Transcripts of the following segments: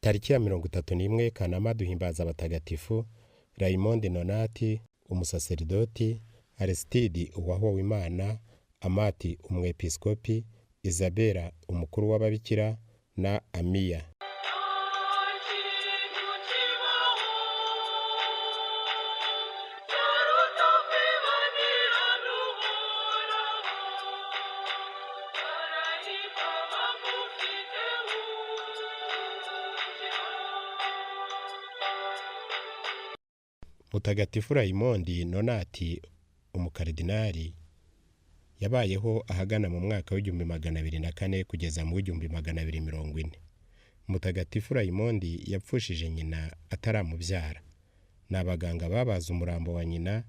Tariki ya 31 Kanama duhimbaza abatagatifu Raymond Nonati umusaseridoti, Aristide uwahowe Imana, Amati umwepiskopi, Isabella umukuru w'ababikira na Amiya. Mutagatifu Raymond Nonati umukaridinari yabayeho ahagana mu mwaka w'1204 kugeza mu 1240. Mutagatifu Raymond yapfushije nyina ataramubyara. N'abaganga babaza umurambo wa nyina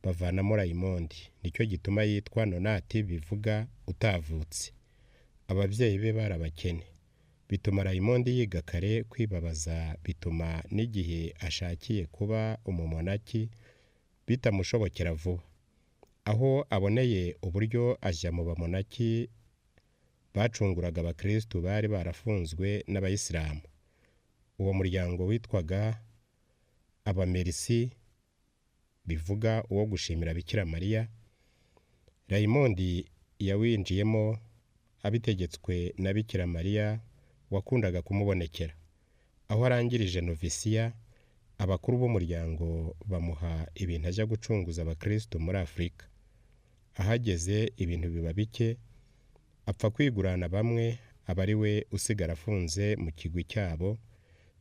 bavanamo Raymond, nicyo gituma yitwa Nonati bivuga utavutse. Ababyeyi be barabakene, bituma Raymond yiga kare kwibabaza, bituma n'igihe ashakiye kuba umumonaki bitamushobokera vuba. Aho aboneye uburyo ajya mu bamonaki bacunguraga abakristo bari barafunzwe n'abayisilamu. Uwo muryango witwaga Abamerisi, bivuga uwo gushimira Bikira Mariya. Raymond yawinjiyemo abitegetswe na Bikira Mariya wakundaga kumubonekera. Aho arangirije novisiya, abakuru b'umuryango bamuha ibintu ajya gucunguza abakristo muri Afurika. Ahageze ibintu biba bike, apfa kwigurana bamwe, abari we usigara afunze mu kigwi cyabo.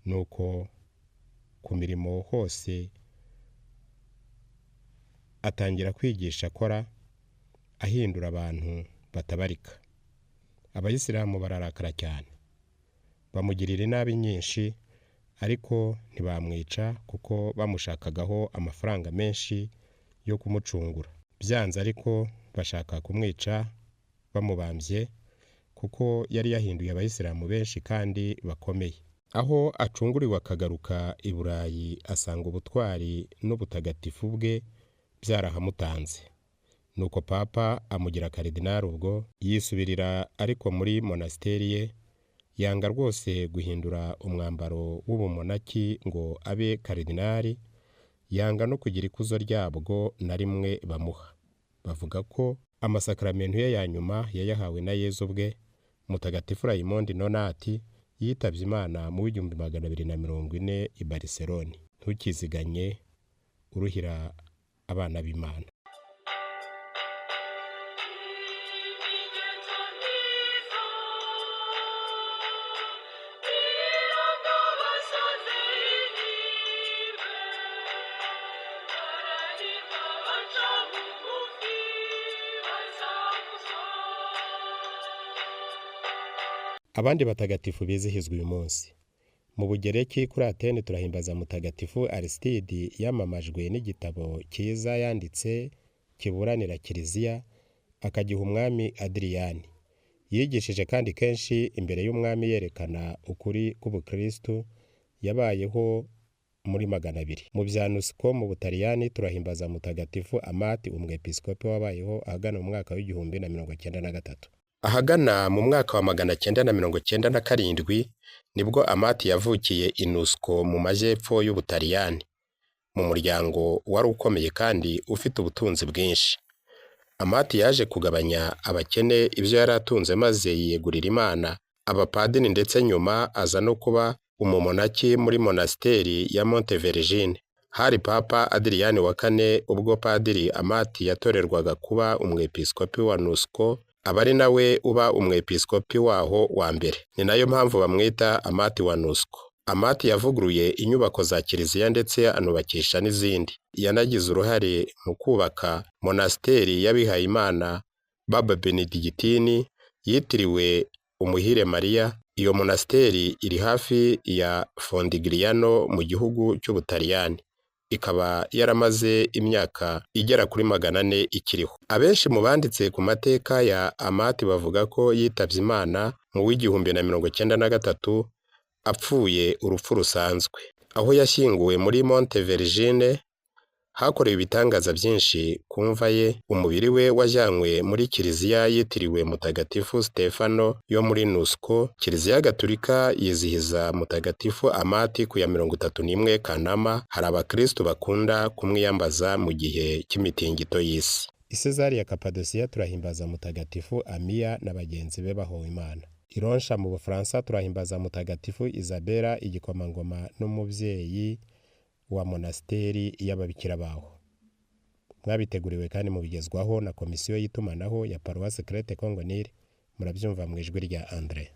Nuko ku mirimo hose atangira kwigisha akora, ahindura abantu batabarika. Abayisilamu bararakara cyane, bamugirira inabi nyinshi, ariko ntibamwica kuko bamushakagaho amafaranga menshi yo kumucungura. Byanze ariko bashaka kumwica bamubambye kuko yari yahinduye abayisilamu benshi kandi bakomeye. Aho acunguriwe akagaruka i Burayi, asanga ubutwari n'ubutagatifu bwe byarahamutanze. Nuko papa amugira karidinari. Ubwo yisubirira ariko muri monasteri ye, yanga rwose guhindura umwambaro w'ubumonaki ngo abe karidinari, yanga no kugira ikuzo ryabwo na rimwe bamuha. Bavuga ko amasakramentu ye ya nyuma yayahawe na Yezu bwe. Mutagatifu Raymond Nonati yitabye Imana mu 1240 i Barcelone. Ntukiziganye uruhira abana b'Imana. Abandi batagatifu bizihizwa uyu munsi. Mu Bugereki kuri Atene turahimbaza Mutagatifu Aristide, yamamajwe n'igitabo cyiza yanditse kiburanira Kiliziya, akagiha umwami Adriyani. Yigishije kandi kenshi imbere y'umwami yerekana ukuri k'ubukristo. Yabayeho muri 200. Mu Byanusko mu Butaliyani turahimbaza Mutagatifu Amati umwepiskopi wabayeho ahagana mu mwaka w'1093. Ahagana mu mwaka wa 997 nibwo Amati yavukiye i Nusko mu majyepfo y'Ubutaliyani, mu muryango wari ukomeye kandi ufite ubutunzi bwinshi. Amati yaje kugabanya abakene ibyo yari atunze maze yiyegurira Imana, abapadiri, ndetse nyuma aza no kuba umumonaki muri monasteri ya Montevergine. Hari Papa Adriyani wa kane ubwo Padiri Amati yatorerwaga kuba umwepiskopi wa Nusko, aba ari nawe uba umwepiskopi waho wa mbere. Ni nayo mpamvu bamwita Amati wa Nusko. Amati yavuguruye inyubako za Kiliziya ndetse anubakisha n'izindi. Yanagize uruhare mu kubaka monasteri y'abihaye Imana Baba Benedictini yitiriwe Umuhire Mariya. Iyo monasteri iri hafi ya Fondigliano mu gihugu cy'Ubutaliyani. Ikaba yaramaze imyaka igera kuri 400 ikiriho. Abenshi mu banditse ku mateka ya Amati bavuga ko yitabye Imana mu 1093 apfuye urupfu rusanzwe. Aho yashyinguwe muri Montevergine hakorewe ibitangaza byinshi ku mva ye. Umubiri we wajyanywe muri kiliziya yitiriwe Mutagatifu Stefano yo muri Nusco. Kiliziya Gatolika yizihiza Mutagatifu Amati ku ya 31 Kanama. Hari abakristo bakunda kumwiyambaza mu gihe cy'imitingito y'isi. I Cesare ya Kapadosiya turahimbaza Mutagatifu Amiya na bagenzi be bahowe Imana. I Ronsha mu Bufaransa turahimbaza Mutagatifu Isabella, igikomangoma n'umubyeyi wa monasteri y'ababikira baho. Mwabiteguriwe kandi mubigezwaho na komisiyo y'itumanaho ya Paroisse Crete Congo Nil. Murabyumva mu ijwi rya Andre.